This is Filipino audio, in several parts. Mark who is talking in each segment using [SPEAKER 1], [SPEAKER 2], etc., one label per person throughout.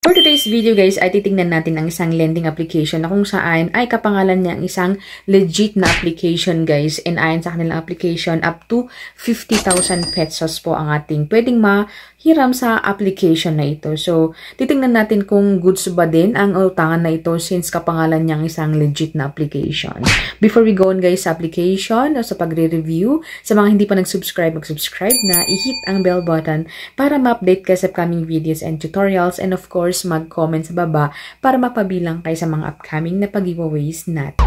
[SPEAKER 1] For today's video guys ay titingnan natin ang isang lending application na kung saan ay kapangalan niya ang isang legit na application guys, and ayon sa kanilang application up to 50,000 pesos po ang ating pwedeng mahiram sa application na ito. So titingnan natin kung goods ba din ang utangan na ito since kapangalan niya ang isang legit na application. Before we go on guys sa application o sa pagre-review, sa mga hindi pa nag-subscribe, mag-subscribe na, i-hit ang bell button para ma-update ka sa upcoming videos and tutorials, and of course mag-comment sa baba para mapabilang kayo sa mga upcoming na pag-giveaways natin.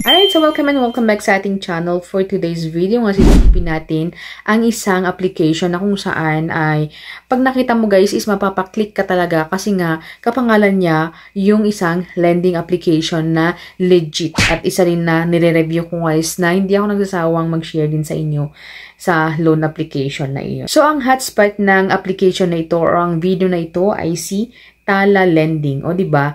[SPEAKER 1] Alright, so welcome and welcome back sa ating channel. For today's video, nga silipin natin ang isang application na kung saan ay pag nakita mo guys is mapapaklik ka talaga kasi nga kapangalan niya yung isang lending application na legit. At isa rin na nire-review ko guys na hindi ako nagsasawang mag-share din sa inyo sa loan application na iyon. So ang hotspot ng application na ito or ang video na ito ay si Tala Lending. O diba,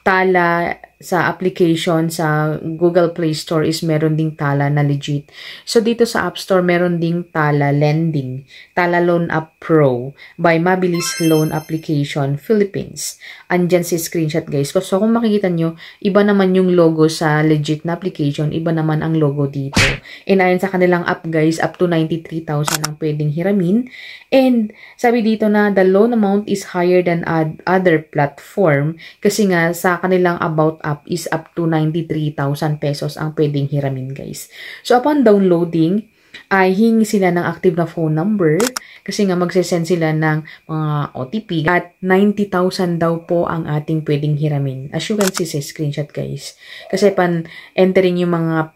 [SPEAKER 1] Tala sa application sa Google Play Store is meron ding Tala na legit. So dito sa App Store meron ding Tala Lending, Tala Loan App Pro by Mabilis Loan Application Philippines. Andyan si screenshot guys. So kung makikita nyo, iba naman yung logo sa legit na application, iba naman ang logo dito. And ayon sa kanilang app guys, up to 93,000 ang pwedeng hiramin. And sabi dito na the loan amount is higher than other platform kasi nga sa kanilang about app is up to 93,000 pesos ang pwedeng hiramin guys. So upon downloading, ay hingi sila ng active na phone number kasi nga magsesend sila ng mga OTP at 90,000 daw po ang ating pwedeng hiramin. As you can see sa screenshot guys. Kasi pan entering yung mga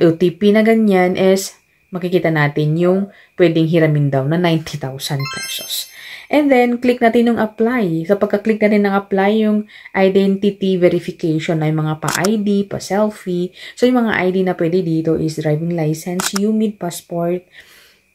[SPEAKER 1] OTP na ganyan is makikita natin yung pwedeng hiramin daw na 90,000 pesos. And then, click natin yung apply. So, pagka-click natin ng apply, yung identity verification ay mga pa-ID, pa-selfie. So, yung mga ID na pwede dito is driving license, UMID passport,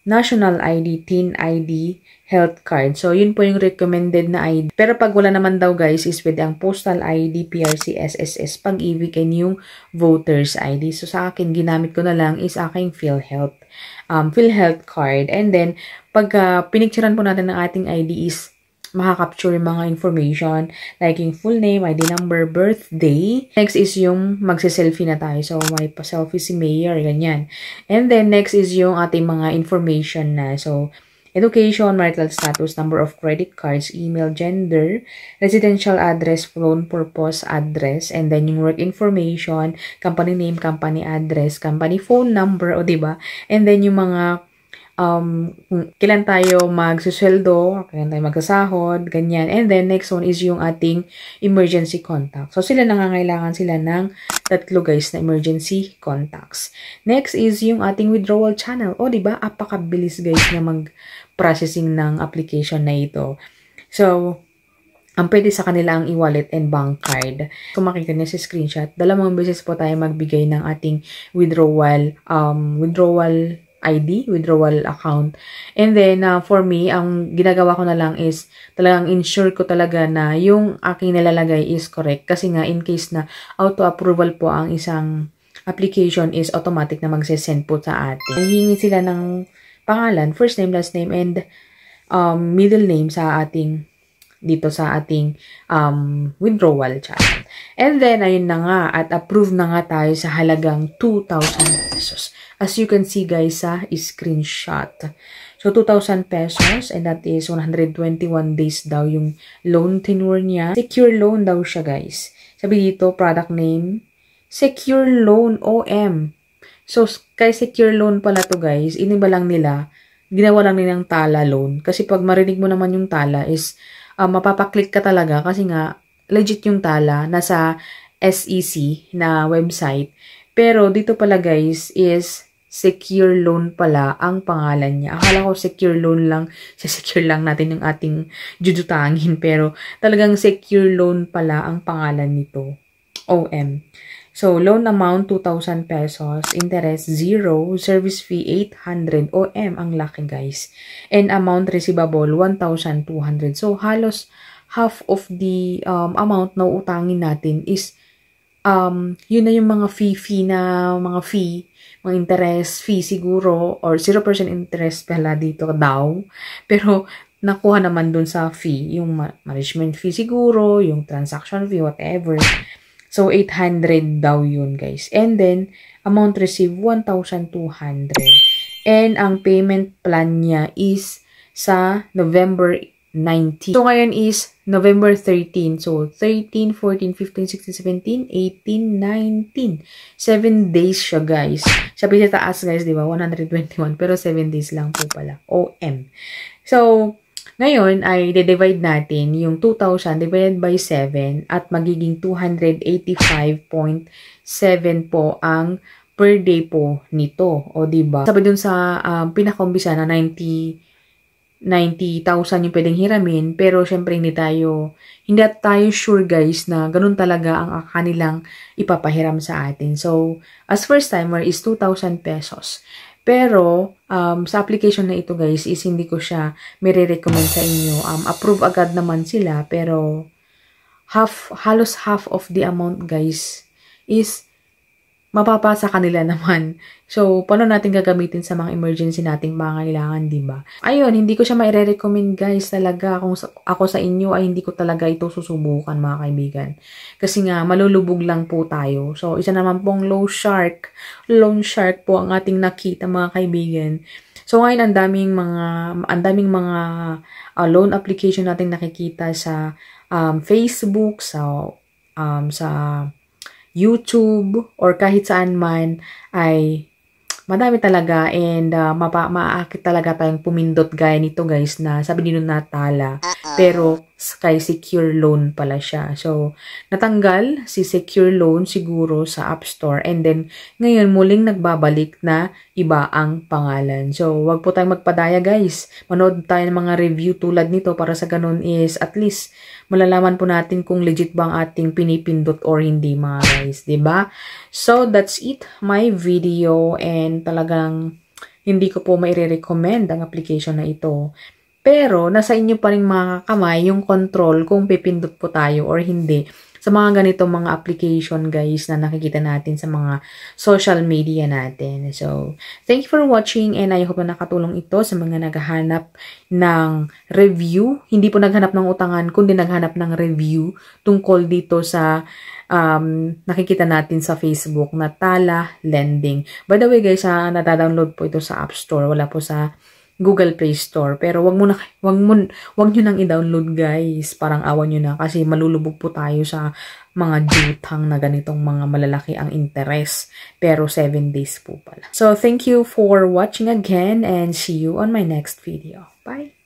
[SPEAKER 1] national ID, TIN ID, health card. So, yun po yung recommended na ID. Pero pag wala naman daw guys, is pwede ang postal ID, PRC, SSS, pag-ibig, and yung voters ID. So, sa akin, ginamit ko na lang is aking PhilHealth card. And then, pagka pinicturean po natin ng ating ID is makaka-capture yung mga information like yung full name, ID number, birthday. Next is yung magse-selfie na tayo. So, may pa-selfie si Mayor, ganyan. And then, next is yung ating mga information na. So, education, marital status, number of credit cards, email, gender, residential address, loan purpose address, and then yung work information, company name, company address, company phone number, o diba? And then yung mga kailan tayo magsusweldo, kailan tayo magsasahod, ganyan. And then, next one is yung ating emergency contact. So, sila nangangailangan sila ng tatlo guys na emergency contacts. Next is yung ating withdrawal channel. O, diba? Apakabilis guys na mag-processing ng application na ito. So, ang pwede sa kanila ang e-wallet and bank card. Kung makikita niya sa screenshot, dalawang beses po tayo magbigay ng ating withdrawal ID, withdrawal account. And then, for me, ang ginagawa ko na lang is talagang ensure ko talaga na yung aking nilalagay is correct. Kasi nga, in case na auto-approval po ang isang application is automatic na magsesend po sa atin. Hihingi sila ng pangalan, first name, last name, and middle name sa ating dito sa ating withdrawal channel. And then, ayun na nga, at approve na nga tayo sa halagang 2,000 pesos. As you can see guys sa screenshot. So, 2,000 pesos and that is 121 days daw yung loan tenure niya. Secure loan daw siya guys. Sabi dito, product name, Secure Loan OM. So, kay Secure Loan pala to guys, iniba lang nila, ginawa lang nilang Tala Loan. Kasi pag marinig mo naman yung Tala is, mapapaklik ka talaga kasi nga, legit yung Tala, nasa SEC na website. Pero dito pala guys is Secure Loan pala ang pangalan niya. Akala ko Secure Loan lang, secure lang natin yung ating jujutangin. Pero talagang Secure Loan pala ang pangalan nito. OM. So, loan amount 2,000 pesos, interest 0, service fee 800, OM ang laki guys. And amount receivable 1,200. So, halos half of the amount na utangin natin is yun na yung mga fee mga interest fee siguro, or 0% interest pala dito daw. Pero, nakuha naman dun sa fee, yung management fee siguro, yung transaction fee, whatever. So, 800 daw yun, guys. And then, amount received, 1,200. And ang payment plan niya is sa November 19. So, ngayon is November 13. So, 13, 14, 15, 16, 17, 18, 19. 7 days siya, guys. Sabi sa taas, guys, di ba? 121. Pero 7 days lang po pala. OM. So, ngayon ay de-divide natin yung 2,000 divided by 7 at magiging 285.7 po ang per day po nito. O, diba? Sabi dun sa pinakaumpisa na 90,000 yung pwedeng hiramin, pero syempre hindi tayo sure, guys, na ganun talaga ang kanilang ipapahiram sa atin. So, as first timer is 2,000 pesos. Pero, sa application na ito, guys, is hindi ko siya mere-recommend sa inyo. Approve agad naman sila, pero halos half of the amount, guys, is mapapasa kanila naman. So, paano natin gagamitin sa mga emergency nating pangangailangan, diba? Ayun, hindi ko siya mai-recommend, guys, talaga. Kung ako sa inyo ay hindi ko talaga ito susubukan, mga kaibigan. Kasi nga, malulubog lang po tayo. So, isa naman pong loan shark po ang ating nakita, mga kaibigan. So, ngayon, ang daming mga loan application nating nakikita sa Facebook, sa YouTube, or kahit saan man, ay madami talaga, and maaakit talaga tayong pumindot gaya nito, guys, na sabi din nung natala, pero kay secure loan pala siya. So, natanggal si secure loan siguro sa App Store, and then ngayon muling nagbabalik na iba ang pangalan. So, wag po tayong magpadaya, guys. Manood tayo ng mga review tulad nito para sa ganun is at least malalaman po natin kung legit bang ating pinipindot or hindi, mga guys, diba? So, that's it, my video, and talagang hindi ko po maire-recommend ang application na ito. Pero, nasa inyo pa rin, mga kamay, yung control kung pipindot po tayo or hindi sa mga ganitong mga application, guys, na nakikita natin sa mga social media natin. So, thank you for watching, and I hope na nakatulong ito sa mga naghahanap ng review. Hindi po naghanap ng utangan, kundi naghanap ng review tungkol dito sa nakikita natin sa Facebook na Tala Lending. By the way, guys, nadadownload po ito sa App Store. Wala po sa Google Play Store. Pero wag nyo nang i-download, guys. Parang awan nyo na kasi malulubog po tayo sa mga jutang na ganitong mga malalaki ang interest. Pero 7 days po pala. So, thank you for watching again, and see you on my next video. Bye!